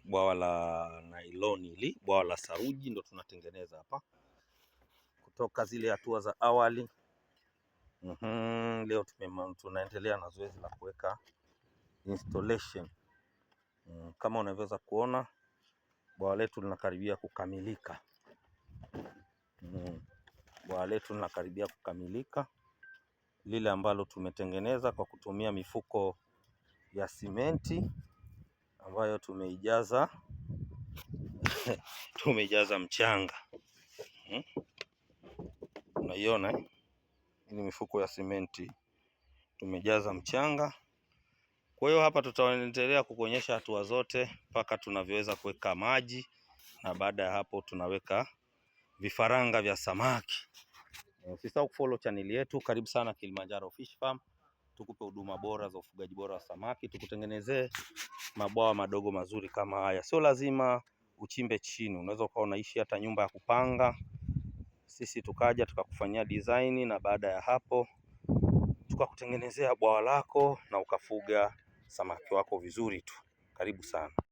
Bwawa la nailoni hili, bwawa la saruji ndo tunatengeneza hapa kutoka zile hatua za awali. Leo tunaendelea na zoezi la kuweka installation. Kama unavyoweza kuona bwawa letu linakaribia kukamilika. Bwawa letu linakaribia kukamilika, lile ambalo tumetengeneza kwa kutumia mifuko ya simenti ambayo tumeijaza mchanga. Unaiona hii ni mifuko ya simenti tumejaza mchanga. Kwa hiyo hapa tutaendelea kukuonyesha hatua zote mpaka tunavyoweza kuweka maji, na baada ya hapo tunaweka vifaranga vya samaki. Usisahau kufollow channel yetu. Karibu sana Kilimanjaro Fish Farm, tukupe huduma bora za ufugaji bora wa samaki, tukutengenezee mabwawa madogo mazuri kama haya. Sio lazima uchimbe chini, unaweza ukawa unaishi hata nyumba ya kupanga, sisi tukaja tukakufanyia design, na baada ya hapo tukakutengenezea bwawa lako na ukafuga samaki wako vizuri tu. Karibu sana.